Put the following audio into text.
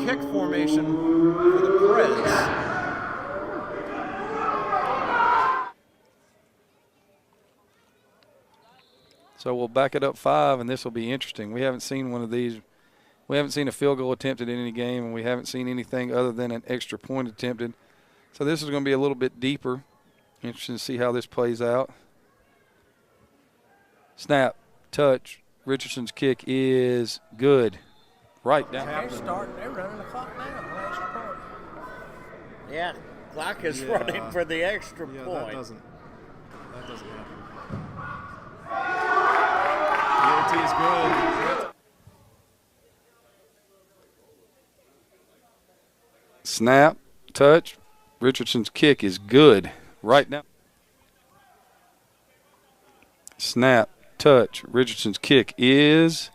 kick formation for the Preds. So we'll back it up 5, and this will be interesting. We haven't seen one of these. We haven't seen a field goal attempted in any game, and we haven't seen anything other than an extra point attempted. So this is going to be a little bit deeper. Interesting to see how this plays out. Snap, touch. Richardson's kick is good. Right down. They're running the clock down. Last point. Yeah, clock is running for the extra point. That doesn't happen. Guarantee is good. Snap, touch. Richardson's kick is good. Right now. Snap, touch. Richardson's kick is